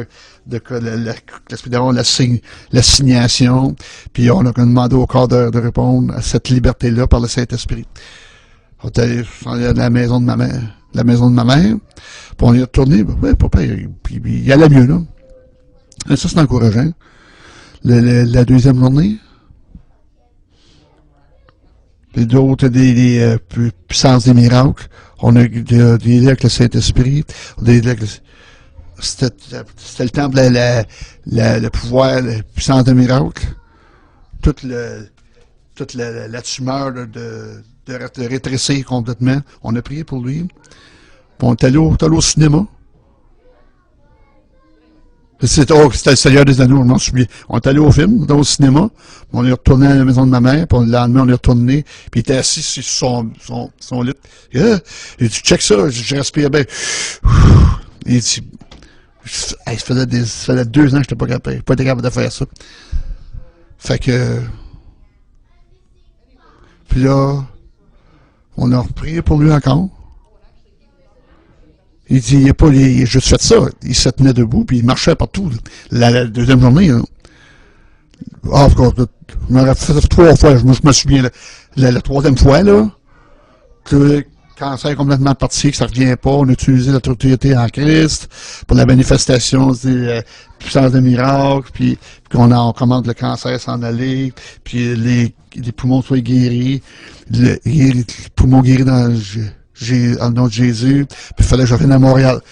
A: l'esprit de mort, l'assignation. Puis on a demandé au corps de répondre à cette liberté-là par le Saint-Esprit. On est allé à la maison de ma mère. Puis on y est retourné. Ouais, papa, il allait mieux, là. Et ça, c'est encourageant. La deuxième journée, puis d'autres, des puissances des miracles. On a dealé avec le Saint-Esprit. C'était le temps de le pouvoir, la puissance des miracles. Toute la tumeur de rétrécir complètement. On a prié pour lui. Puis on est allé au cinéma. C'était le Seigneur des Anneaux, je m'en souviens. On est allé au film, au cinéma, on est retourné à la maison de ma mère, puis le lendemain, on est retourné, puis il était assis sur son lit. Il dit, check ça, je respirais bien. Il dit, ça faisait 2 ans que je n'étais pas capable de faire ça. Fait que, puis là, on a prié pour lui encore. Il dit, il a juste fait ça. Il se tenait debout, puis il marchait partout. La deuxième journée, là. Ah, je m'aurais fait 3 fois. Je me souviens, la troisième fois, là, que le cancer est complètement parti, que ça ne revient pas. On a utilisé l'autorité en Christ pour la manifestation des puissances de miracles, puis qu'on commande le cancer s'en aller, puis les poumons soient guéris, les poumons guéris dans le nom de Jésus, puis il fallait que je revienne à Montréal.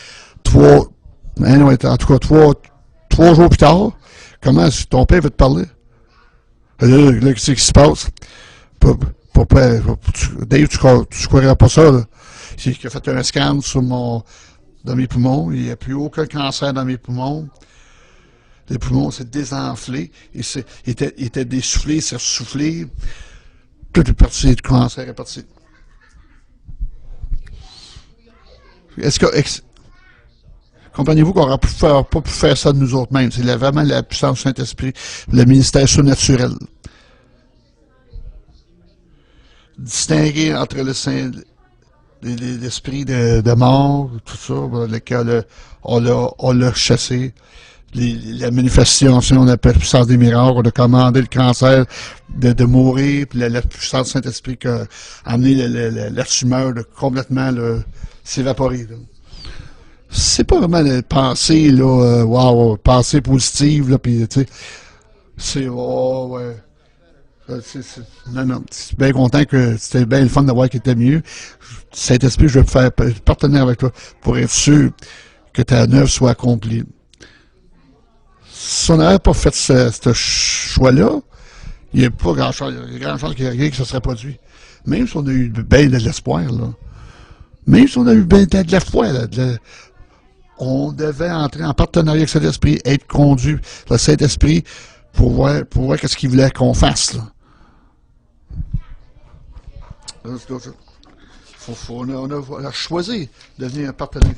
A: 3 jours plus tard, comment ton père veut te parler? Là, qu'est-ce qui se passe? Dave, tu croirais pas ça, là. Il a fait un scan dans mes poumons, il n'y a plus aucun cancer dans mes poumons. Les poumons s'est désenflé, il était dessoufflé, il s'est ressoufflé. Tout est parti, le cancer est parti. Comprenez-vous qu'on n'aurait pas pu faire ça de nous autres mêmes. C'est vraiment la puissance du Saint-Esprit, le ministère surnaturel. Distinguer entre l'esprit de mort, tout ça, lequel on l'a chassé. La manifestation de la puissance des miracles, on a commandé le cancer de mourir, puis la puissance du Saint-Esprit qui a amené la tumeur de complètement s'évaporer. C'est pas vraiment le pensée, là, wow, pensée positive, là, puis, tu sais, c'est, oh, ouais. Non, non, je suis bien content que c'était bien le fun de voir qu'il était mieux. Saint-Esprit, je vais faire partenaire avec toi pour être sûr que ta œuvre soit accomplie. Si on n'avait pas fait ce choix-là, il n'y a pas grand-chose, qu'il y a rien qui se serait produit. Même si on a eu bien de l'espoir, là. Même si on a eu bien de la foi, là. On devait entrer en partenariat avec Saint-Esprit, être conduit par le Saint-Esprit pour voir qu'est-ce qu'il voulait qu'on fasse, là. On a choisi de devenir un partenaire.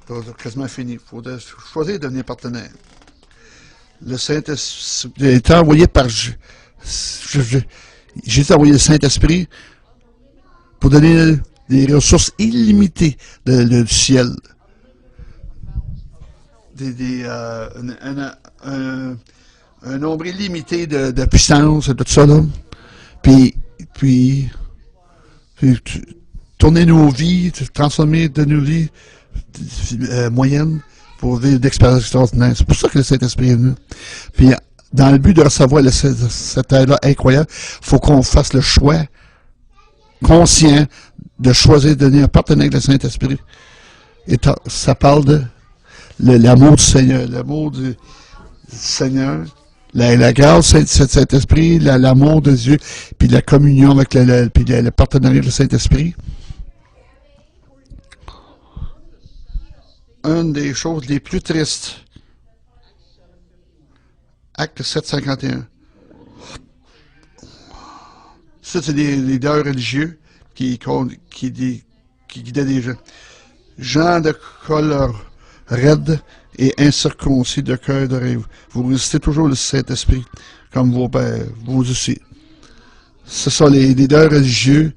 A: C'est quasiment fini. Il faut choisir de devenir partenaire. Le Saint-Esprit a été envoyé par Jésus a envoyé le Saint-Esprit pour donner des ressources illimitées du ciel. Un nombre illimité de puissance et tout ça, là. Puis tourner nos vies, transformer de nos vies moyennes pour vivre d'expériences extraordinaires. C'est pour ça que le Saint-Esprit est venu. Puis, dans le but de recevoir cette aide-là incroyable, il faut qu'on fasse le choix conscient de choisir de devenir un partenaire avec le Saint-Esprit. Et ça parle de l'amour du Seigneur, l'amour du Seigneur, la grâce du Saint-Esprit, l'amour de Dieu, puis la communion avec le partenariat du Saint-Esprit. Une des choses les plus tristes, Acte 751. Ça, c'est des leaders religieux qui guidaient des gens. Gens de colère raide et incirconcis de cœur de rêve. Vous résistez toujours le Saint-Esprit, comme vos pères, vous aussi. Ce sont les leaders religieux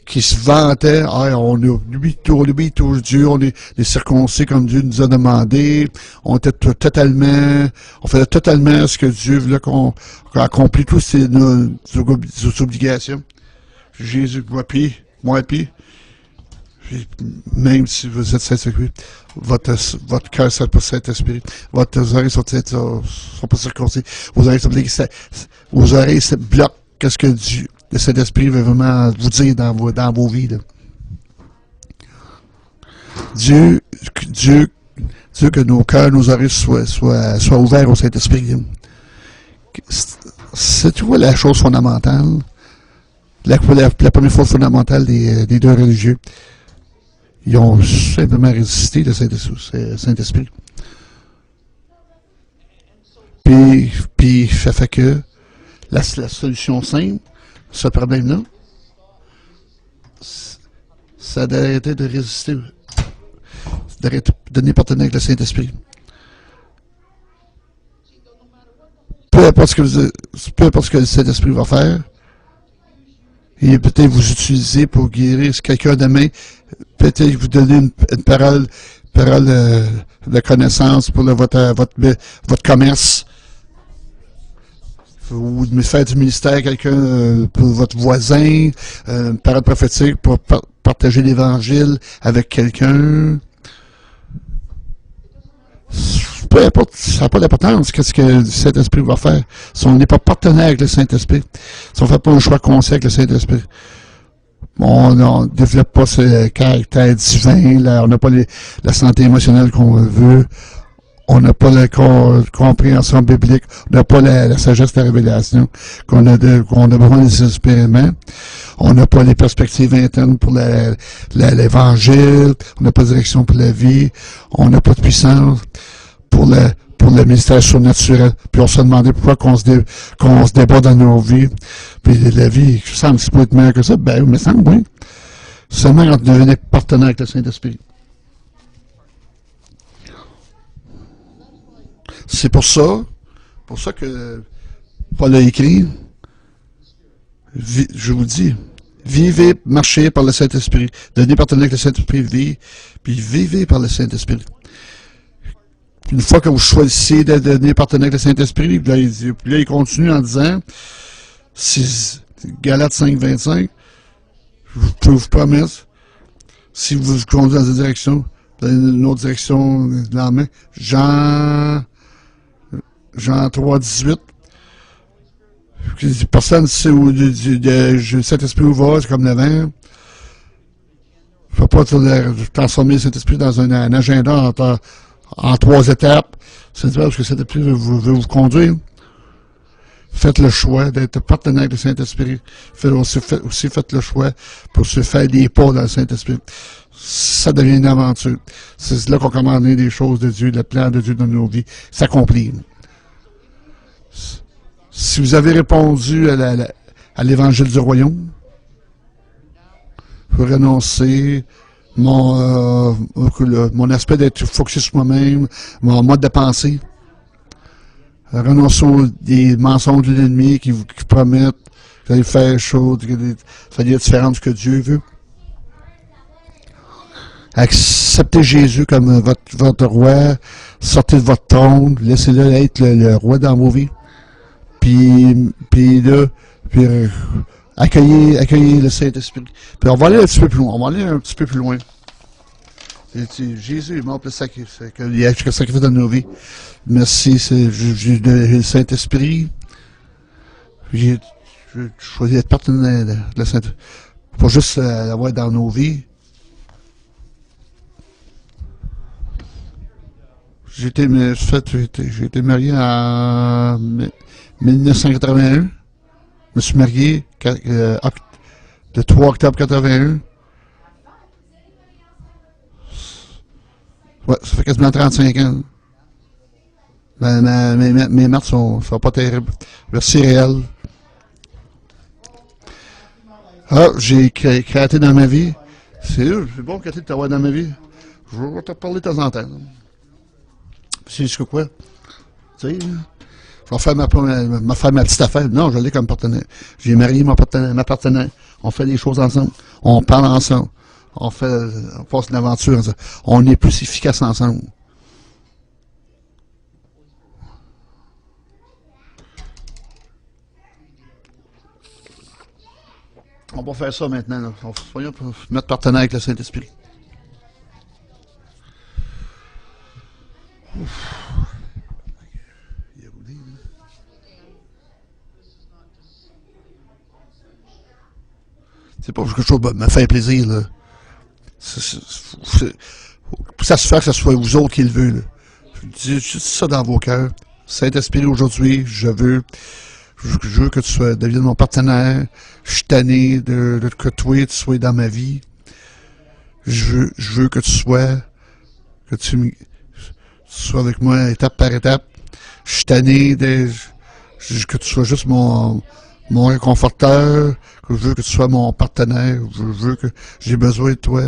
A: qui se vantaient, on oublie tout Dieu, on est les circoncis comme Dieu nous a demandé, on faisait totalement ce que Dieu voulait qu'on accomplisse tous nos obligations. Jésus, moi pis, même si vous êtes Saint-Esprit, votre cœur ne pas Saint-Esprit, vos oreilles sont pas circoncis, vos oreilles se bloquent. Qu'est-ce que le Saint-Esprit veut vraiment vous dire dans vos vies, là. Dieu, que nos cœurs, nos oreilles soient ouverts au Saint-Esprit. C'est tu vois la chose fondamentale, la première chose fondamentale des deux religieux. Ils ont simplement résisté le Saint-Esprit. Puis ça fait que la solution simple, ce problème-là, ça doit être de résister, de donner partenaire avec le Saint-Esprit. Peu importe ce que le Saint-Esprit va faire, il va peut-être vous utiliser pour guérir quelqu'un demain, peut-être vous donner une parole de connaissance pour votre commerce, ou de faire du ministère à quelqu'un pour votre voisin, une parole prophétique pour partager l'Évangile avec quelqu'un. Peu importe, ça n'a pas d'importance qu'est-ce que le Saint-Esprit va faire. Si on n'est pas partenaire avec le Saint-Esprit, si on ne fait pas un choix conscient avec le Saint-Esprit, on ne développe pas ce caractère divin, là, on n'a pas la santé émotionnelle qu'on veut, on n'a pas la compréhension biblique, on n'a pas la sagesse de la révélation qu'on a besoin des expériments, on n'a pas les perspectives internes pour l'Évangile, on n'a pas de direction pour la vie, on n'a pas de puissance pour le ministère surnaturel. Puis on se demandait pourquoi qu'on se débat dans nos vies. Puis la vie, ça semble pas être meilleure que ça. Ben, mais ça me semble, oui. Seulement quand on devenait partenaire avec le Saint-Esprit. C'est pour ça que Paul a écrit, je vous dis, vivez, marchez par le Saint-Esprit, devenez partenaire avec le Saint-Esprit, vivez, puis vivez par le Saint-Esprit. Une fois que vous choisissez de devenir partenaire avec le Saint-Esprit, puis là, il continue en disant, Galates 5, 25, je peux vous promettre, si vous vous conduisez dans une direction, dans une autre direction, dans la main, Jean 3, 18, personne ne sait où le Saint-Esprit où va, c'est comme le vent. Il ne faut pas transformer le Saint-Esprit dans un agenda en 3 étapes. C'est parce que le Saint-Esprit veut vous conduire. Faites le choix d'être partenaire avec le Saint-Esprit. Faites le choix pour se faire des pas dans le Saint-Esprit. Ça devient une aventure. C'est là qu'on commence des choses de Dieu, le plan de Dieu dans nos vies s'accomplit. Si vous avez répondu à l'évangile du royaume, vous renoncez mon aspect d'être focusé sur moi-même, mon mode de pensée. Renoncez des mensonges de l'ennemi qui promettent que vous allez faire chose, que vous allez être différent de ce que Dieu veut. Acceptez Jésus comme votre roi, sortez de votre trône, laissez-le être le roi dans vos vies. Puis accueillez le Saint-Esprit. Puis on va aller un petit peu plus loin. Jésus est mort pour le sacrifice dans nos vies. Merci, j'ai le Saint-Esprit. J'ai choisi d'être partenaire de la Saint-Esprit. Pas juste l'avoir dans nos vies. J'ai été marié en 1981. Je me suis marié le 3 octobre 81. Ouais, ça fait quasiment 35 ans. Mes maths sont pas terribles. Merci réel. Ah, j'ai créaté dans ma vie. C'est bon créaté de t'avoir dans ma vie. Je vais te parler de temps en temps. C'est ce que quoi? Tu sais, je vais faire ma petite affaire. Non, je l'ai comme partenaire. J'ai marié ma partenaire. On fait des choses ensemble. On parle ensemble. On passe une aventure ensemble. On est plus efficace ensemble. On va faire ça maintenant. Là. Soyons pour mettre partenaire avec le Saint-Esprit. C'est pas quelque chose qui me fait plaisir. Là. Pour ça se fait que ce soit vous autres qui le veulent. Je dis ça dans vos cœurs. Saint-Esprit, aujourd'hui, je veux que tu deviennes mon partenaire. Je suis tanné que toi, tu sois dans ma vie. Je veux que tu sois avec moi étape par étape. Je suis tanné que tu sois juste mon réconforteur, que je veux que tu sois mon partenaire, je veux que j'ai besoin de toi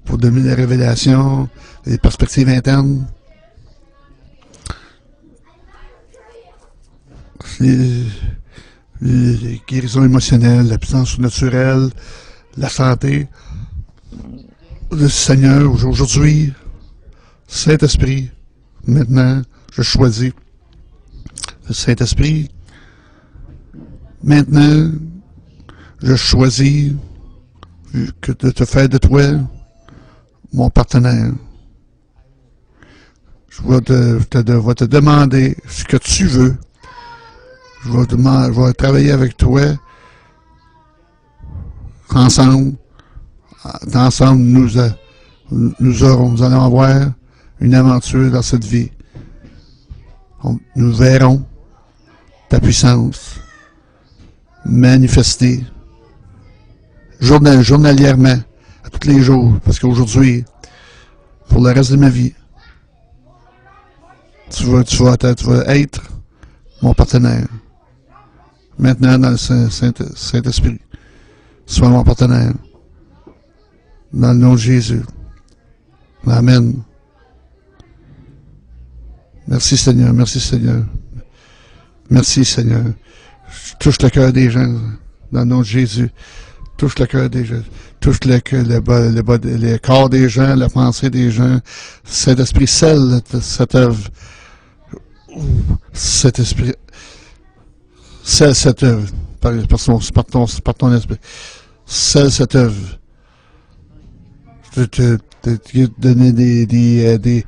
A: pour donner des révélations, des perspectives internes. Les guérisons émotionnelles, la puissance naturelle, la santé. Le Seigneur, aujourd'hui, Saint-Esprit, maintenant, je choisis le Saint-Esprit. Maintenant, je choisis de te faire de toi mon partenaire. Je vais te demander ce que tu veux. Je vais travailler avec toi. Ensemble, nous allons avoir une aventure dans cette vie. Nous verrons ta puissance manifester journalièrement, à tous les jours, parce qu'aujourd'hui, pour le reste de ma vie, tu vas être mon partenaire. Maintenant, dans le Saint-Esprit, sois mon partenaire. Dans le nom de Jésus. Amen. Merci Seigneur, merci Seigneur. Merci Seigneur. Touche le cœur des gens dans le nom de Jésus. Touche le cœur des gens. Touche le corps des gens, la pensée des gens. Saint-Esprit, scelle cette œuvre. Cet esprit, scelle cette œuvre par ton esprit. Scelle cette œuvre. Te donner des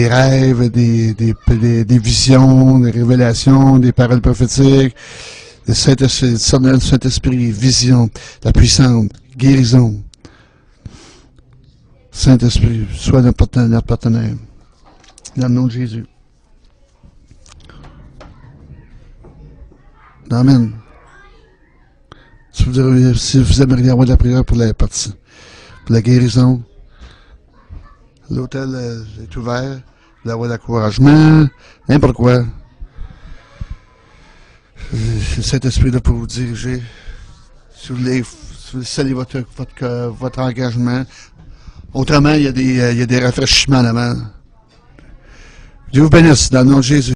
A: rêves, des visions, des révélations, des paroles prophétiques. Le Saint-Esprit, vision, la puissance, guérison. Saint-Esprit, sois notre partenaire. Dans le nom de Jésus. Amen. Si vous aimeriez avoir de la prière pour la guérison, l'hôtel est ouvert, vous avez l'encouragement, n'importe quoi. Le Saint-Esprit est là pour vous diriger. Si vous voulez sceller votre engagement. Autrement, il y a des rafraîchissements là-bas. Dieu vous bénisse dans le nom de Jésus.